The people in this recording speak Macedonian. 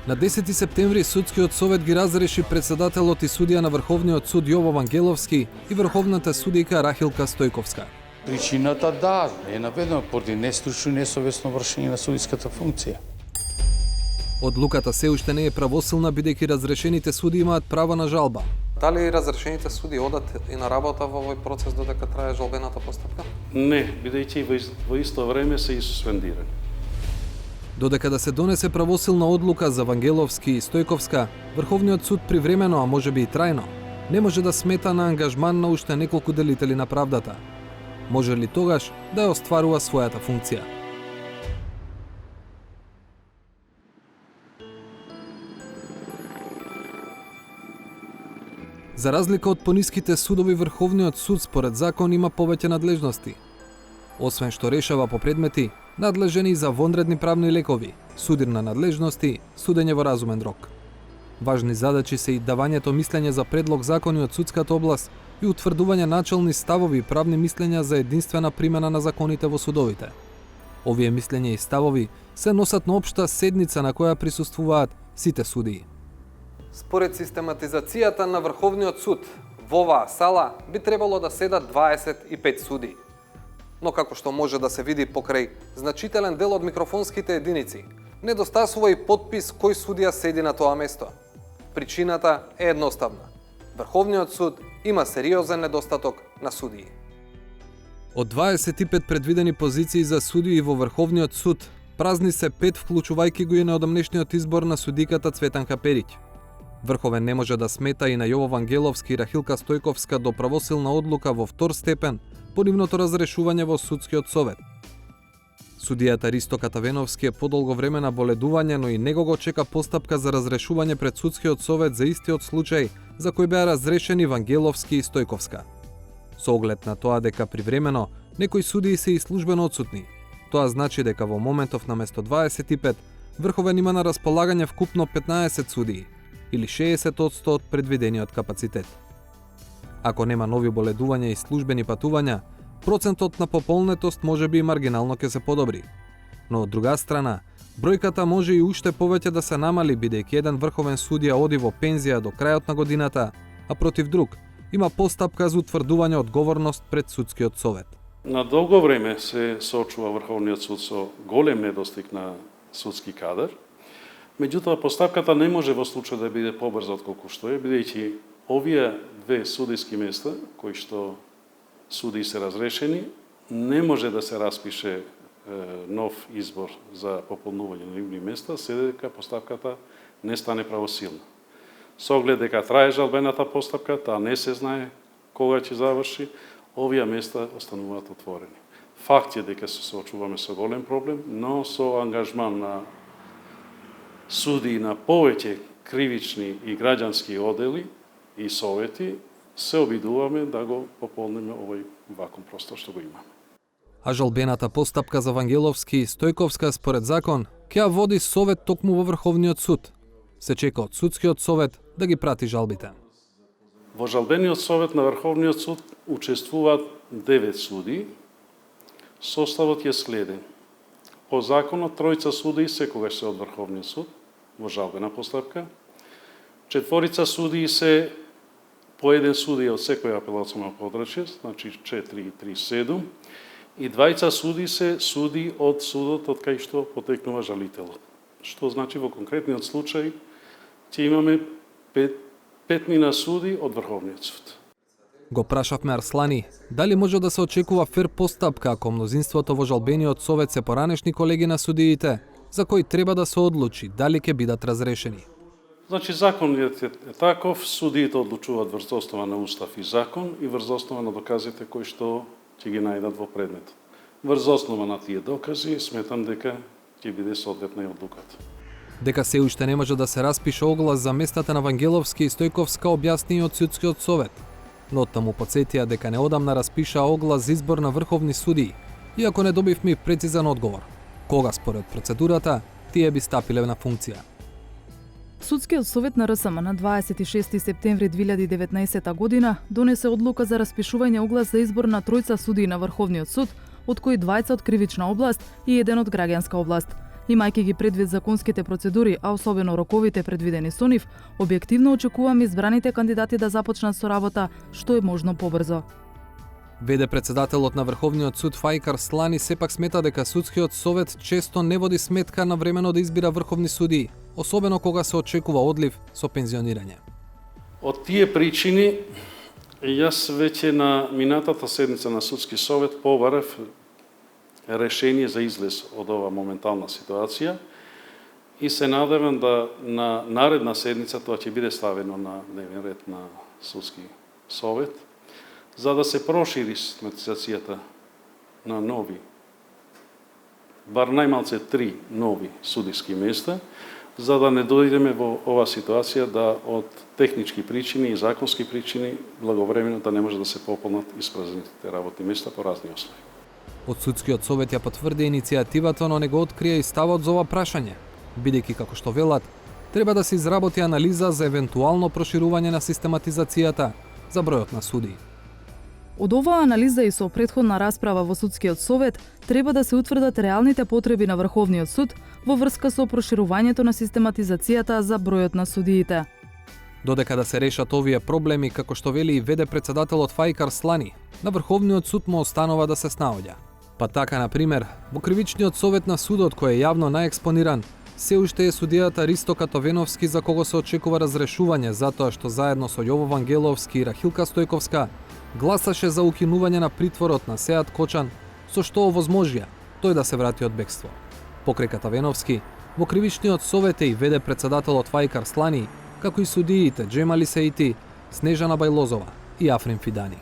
На 10 септември судскиот совет ги разреши председателот и судија на Врховниот суд Јово Вангеловски и врховната судијка Рахилка Стојковска. Причината е наведено поради нестручно и несовесно вршење на судиската функција. Одлуката се уште не е правосилна бидејќи разрешените суди имаат право на жалба. Дали разрешените суди одат и на работа во овој процес додека трае жалбената постапка? Не, бидејќи во исто време се и суспендирани. Додека да се донесе правосилна одлука за Вангеловски и Стојковска, Врховниот суд привремено, а можеби и трајно, не може да смета на ангажман на уште неколку делители на правдата. Може ли тогаш да ја остварува својата функција? За разлика од пониските судови, Врховниот суд според закон има повеќе надлежности. Освен што решава по предмети, надлежен и за вонредни правни лекови, судирна надлежности, судење во разумен рок. Важни задачи се и давањето мислење за предлог закони од судската област и утврдување начални ставови и правни мислења за единствена примена на законите во судовите. Овие мислења и ставови се носат на општа седница на која присуствуваат сите судии. Според систематизацијата на Врховниот суд, во оваа сала би требало да седат 25 суди. Но како што може да се види покрај значителен дел од микрофонските единици, недостасува и подпис кој судија седи на тоа место. Причината е едноставна. Врховниот суд има сериозен недостаток на судии. Од 25 предвидени позиции за судии во Врховниот суд, празни се 5 вклучувајќи го и неодамнешниот избор на судиката Цветанка Периќ. Врховен не може да смета и на Јово Вангеловски и Рахилка Стојковска до правосилна одлука во втор степен по нивното разрешување во судскиот совет. Судијата Ристо Катавеновски е подолго време на боледување, но и него го чека постапка за разрешување пред судскиот совет за истиот случај за кој беа разрешени Вангеловски и Стојковска. Со оглед на тоа дека привремено некои судии се и службено отсутни, тоа значи дека во моментов на место 25 Врховен има на располагање вкупно 15 судии, или 60% од предвидениот капацитет. Ако нема нови боледувања и службени патувања, процентот на пополнетост може би и маргинално ќе се подобри. Но од друга страна, бројката може и уште повеќе да се намали бидејќи еден врховен судија оди во пензија до крајот на годината, а против друг има постапка за утврдување одговорност пред судскиот совет. На долго време се соочува Врховниот суд со голем недостиг на судски кадар. Меѓутоа, постапката не може во случај да биде побрза отколку што е, бидејќи овие две судиски места, кои што суди се разрешени, не може да се распише нов избор за пополнување на нивни места, се дека постапката не стане правосилна. Со оглед дека трае жалбената постапка, таа не се знае кога ќе заврши, овие места остануваат отворени. Факт е дека се соочуваме со голем проблем, но со ангажман на суди на повеќе кривични и граѓански одели и совети, се обидуваме да го пополниме овој вакуум простор што го имаме. А жалбената постапка за Вангеловски и Стојковска според закон ќе ја води совет токму во Врховниот суд. Се чека од судскиот совет да ги прати жалбите. Во жалбениот совет на Врховниот суд учествуваат 9 суди. Составот е следен. По законот тројца суди секогаш се од Врховниот суд во жалбена постапка. 4 судии се по еден судија од секоја апелационо подрачје, значи 4 и 3 7, и 2 суди се суди од судот од кај што потекнува жалителот. Што значи во конкретниот случај ќе имаме 5 суди од Врховниот суд. Го прашавме Арслани дали може да се очекува фер постапка ако мнозинството во жалбениот совет се поранешни колеги на судиите, за кои треба да се одлучи дали ќе бидат разрешени. Значи, законот е таков, судиите одлучуваат врз основа на устав и закон и врз основа на доказите кои што ќе ги најдат во предметот. Врз основа на тие докази сметам дека ќе биде соодветна и одлуката. Дека се уште не може да се распише оглас за местата на Вангеловски и Стојковска објасни и од судскиот совет, но таму подсетија дека неодамна распиша оглас за избор на врховни судии, иако не добивме прецизен одговор. Кога според процедурата тие би стапиле на функција. Судскиот совет на РСМ на 26 септември 2019 година донесе одлука за распишување оглас за избор на тројца судии на Врховниот суд, од кои 2 од кривична област и 1 од граѓанска област. Имајќи ги предвид законските процедури, а особено роковите предвидени со нив, објективно очекуваме избраните кандидати да започнат со работа што е можно побрзо. ВД председателот на Врховниот суд Фајк Арслани сепак смета дека судскиот совет често не води сметка на времено да избира врховни судии, особено кога се очекува одлив со пензионирање. Од тие причини, јас веќе на минатата седница на Судски совет побарав решение за излез од ова моментална ситуација и се надевам да на наредна седница тоа ќе биде ставено на дневен ред на Судски совет, за да се прошири систематизацијата на нови, бар најмалце 3 нови судиски места, за да не дојдеме во оваа ситуација да од технички причини и законски причини благовремено да не може да се пополнат испразнетите работни места по разни услови. Од Судскиот совет ја потврди иницијативата, но не го открија и ставот за ова прашање, бидејќи како што велат, треба да се изработи анализа за евентуално проширување на систематизацијата за бројот на судии. Од оваа анализа и со претходна расправа во Судскиот совет треба да се утврдат реалните потреби на Врховниот суд во врска со проширувањето на систематизацијата за бројот на судиите. Додека да се решат овие проблеми, како што вели и ВД председателот Фајк Арслани, на Врховниот суд му останува да се снаоѓа. Па така, на пример, во Кривичниот совет на судот, кој е јавно најекспониран, се уште е судијата Ристо Катовеновски, за кого се очекува разрешување затоа што заедно со Јово Вангеловски и Рахилка Стојковска гласаше за укинување на притворот на Сеат Кочан, со што овозможија тој да се врати од бегство. Покрај Катавеновски, во Кривичниот совет е и ВД председателот Фајк Арслани, како и судиите Джемали Сеити, Снежана Бајлозова и Африн Фидани.